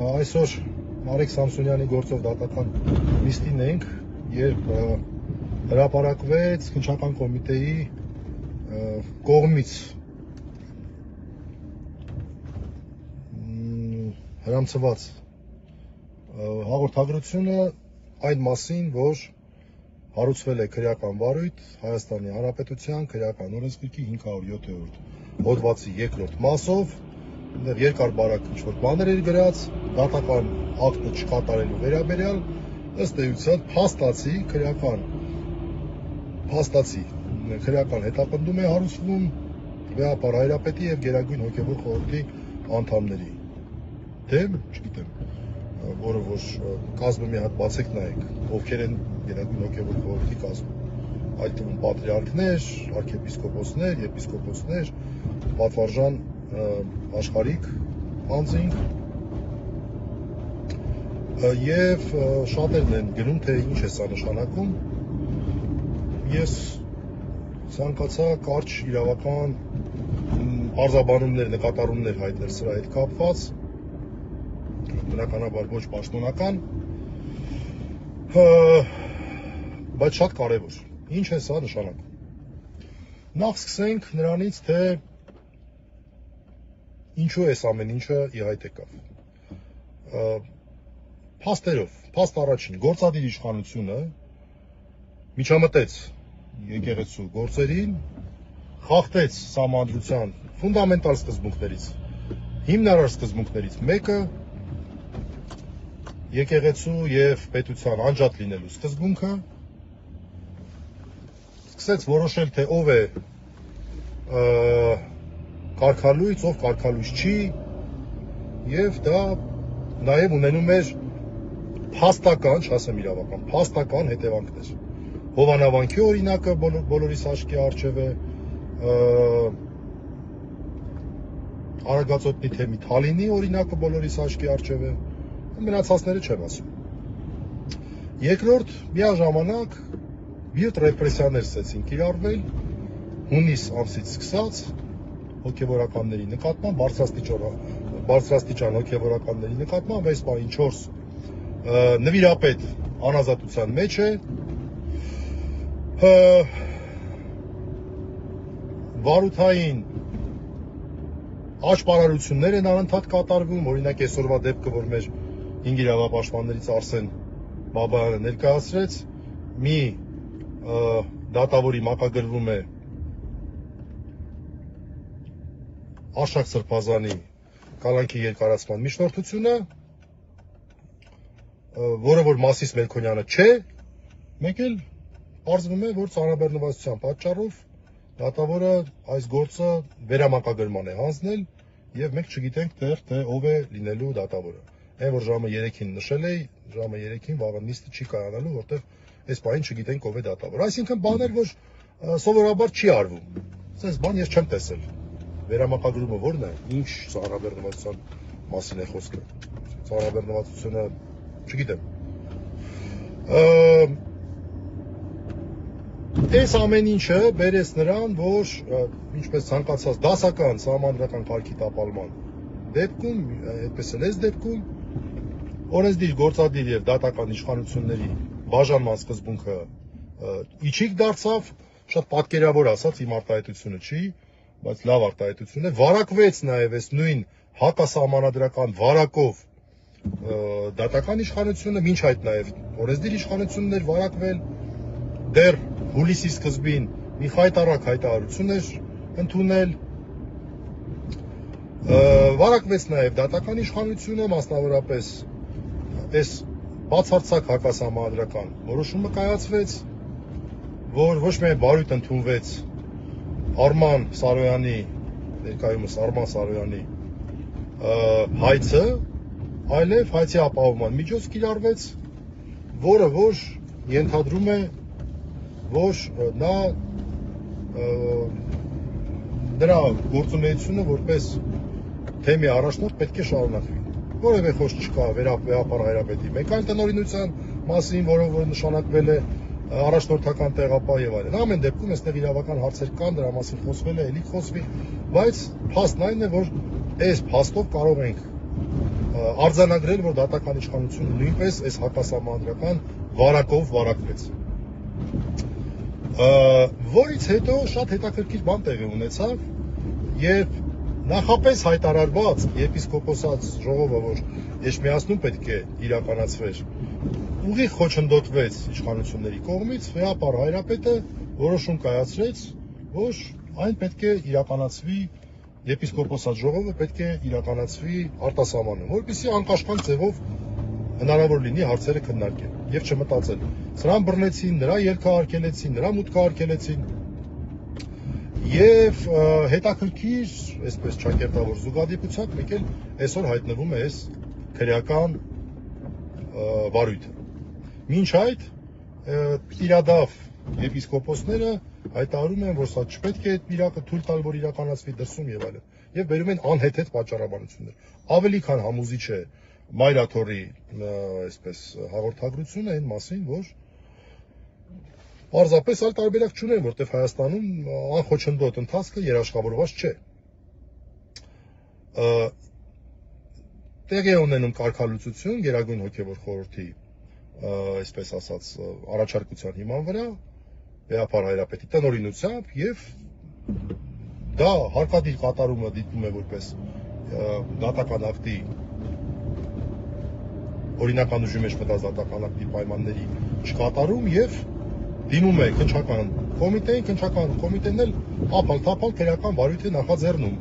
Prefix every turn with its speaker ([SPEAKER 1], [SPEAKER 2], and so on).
[SPEAKER 1] Այսօր Մարիկ Սամսոնյանի գործով դատական նիստին ենք, երբ հրապարակվեց քննչական կոմիտեի կողմից հրամցված հաղորդագրությունը այն մասին, որ հարուցվել է քրեական վարույթ Հայաստանի Հանրապետության քրեական օրենսգրքի 507-րդ հոդվածի 2-րդ մասով, երկար բարակ ինչ-որ բաներ էր գրած, դատական ակտը չկատարելու վերաբերյալ, ըստ էության քրեական հետապնդում է հարուցվում վեհապար Հայրապետի եւ Գերագույն հոգեվոր խորհրդի անդամների դեմ, չգիտեմ, որը որ կազմը մի հատ բացեք նայեք, ովքեր են Գերագույն հոգեվոր խորհրդի կազմում, այդ թվում պատրիարքներ, արքեպիսկոպոսներ, եպիսկոպոսներ, պատվարժան աշխարհիկ անձինք եւ շատերն են գնում, թե ինչ է սա նշանակում։ Ես ցանկացա կարճ իրավական արձաբանումներ, նկատառումներ հայտնել սրա հետ կապված, բնականաբար ոչ պաշտոնական, բայց շատ կարևոր։ Ինչ է սա նշանակում։ Նախ սկսենք նրանից, թե ինչու է ամեն ինչը ի հայտ եկավ։ Փաստ առաջին, գործադիր իշխանությունը միջամտեց եկեղեցու գործերին, խախտեց սահմանադրության ֆունդամենտալ սկզբունքներից, հիմնարար սկզբունքներից մեկը եկեղեցու եւ պետության անջատ լինելու սկզբունքը, սկսեց որոշել, թե ով է կարգալույծ, ով կարգալույծ չի, եւ դա նաեւ ունենում էր փաստական, չասեմ իրավական, փաստական հետևանքներ։ Հովանավանքի օրինակը բոլորիս աչքի առջև է, Արագածոտնի թեմի Թալինի օրինակը բոլորիս աչքի առջև է, մնացածները չեմ ասում։ Երկրորդ, միաժամանակ բիրտ ռեպրեսիաներ սկսեցին կիրառվել հունիս ամսից սկսած հոգևորականների նկատմամբ, բարձրաստիճան հոգևորականների նկատմամբ, այս պահին 4 նվիրապետ անազատության մեջ է, վարութային աճպարարություններ են անընդհատ կատարվում, օրինակ այսօրվա դեպքը, որ մեր 5 իրավապաշտպաններից Արսեն Բաբայանը ներկայացրեց, մի դատավորի մակագրվում է Արշակ Սրբազանի կալանքի երկարացման միջնորդությունը, որը որ Մասիս Մելքոնյանը չէ, մեկ էլ պարզվում է, որ ծանրաբեռնվածության պատճառով դատավորը այս գործը վերամակագրման է հանձնել եւ մենք չգիտենք դեռ թե ով է լինելու դատավորը։ Այն որ ժամը 3-ին նշել էի, ժամը 3-ին վաղը նիստը չի կայանալու, որտեղ այս պահին չգիտենք ով է դատավորը։ Այսինքն բաներ, որ սովորաբար չի արվում։ Այսպես բան ես չեմ տեսել։ Վերամակագրումը ո՞րն է, ինչ ծանրաբեռնվածության մասին է խոսքը։ Ծանրաբեռնվածությունը չգիտեմ։ Այս ամեն ինչը բերեց նրան, որ ինչպես ցանկացած դասական սահմանադրական կարգի տապալման դեպքում, այդպես էլ այս դեպքում օրենսդիր, գործադիր եւ դատական իշխանությունների բաժանման սկզբունքը իջիկ դարձավ, շատ պատկերավոր ասած, իմ արտահայտությունը չի, բայց լավ արտահայտություն է, վարակվեց նաեւ այս նույն հակասահմանադրական վարակով դատական իշխանությունը, մինչ այդ նաեւ օրենսդիր իշխանություններ վարակվել, դեռ հուլիսի սկզբին մի խայտառակ հայտարարություն էր ընդունել, վարակվեց նաեւ դատական իշխանությունը, մասնավորապես այս բացարձակ հակասահմանադրական որոշումը կայացվեց, որ ոչ միայն վարույթ ընդունվեց Արման Սարոյանի, ներկայումս Արման Սարոյանի հայցը, այլև հայցի ապահովման միջոց կիրառվեց, որը որ ենթադրում է, որ նրա գործունեությունը որպես թեմի առաջնորդ պետք է շարունակվի։ Որևէ խոսք չկա վեհապար Հայրապետի մեկ այլ տնօրինության մասին, որը որ նշանակվել է առաջնորդական տեղապահ եւ այլն։ Ամեն դեպքում այստեղ իրավական հարցեր կան, դրա մասին խոսվել է, էլի խոսվի, բայց փաստն այն է, որ այս փաստով կարող ենք արձանագրել, որ դատական իշխանությունը նույնպես այս հակասահմանադրական վարակով վարակվեց։ Որից հետո շատ հետաքրքիր բան տեղի ունեցավ, երբ նախապես հայտարարված եպիսկոպոսած ժողովը, որ Էջմիածնում պետք է իրականացվեր, ուղիղ խոչընդոտվեց իշխանությունների կողմից, Վեհապար Հայրապետը որոշում կայացրեց, որ այն պետք է իրականացվի, եպիսկոպոսած ժողովը պետք է իրականացվի արտասահմանում, որպեսզի անկաշկանդ ձևով հնարավոր լինի հարցերը քննարկել եւ չմտածել։ Սրան բռնեցին, նրա ելքը արգելեցին, նրա մուտքը արգելեցին։ Եվ հետաքրքիր, այսպես ճակերտավոր զուգադիպությամբ մեկ էլ այսօր հայտնվում է այս քրեական վարույթը։ Մինչ այդ իրադավ եպիսկոպոսները հայտարարում են, որ սա չպետք է այդ իրակը թույլ տալ, որ իրականացվի դրսում եւ այլն։ Եվ բերում են անհեթեթ պատճառաբանություններ։ Ավելի քան համոզիչ է Մայրաթորի այսպես հաղորդագրությունը այն մասին, որ պարզապես այլ տարբերակ չունեն, որտեղ Հայաստանում անխոչնդոտ ընթացքը երաշխավորված չէ։ Տեղի է ունենում կարգալուծություն Գերագույն հոգևոր խորհրդի, այսպես ասած, առաջարկության հիման վրա, Վեհապար Հայրապետի տնօրինությամբ, եւ դա հարկադիր կատարումը դիտվում է որպես դատական ակտի օրինական ուժի մեջ մտած դատական ակտի պայմանների չկատարում եւ դիմում է քննչական կոմիտեին, քննչական կոմիտեն էլ ապալ-թափալ քրեական վարույթ է նախաձեռնում։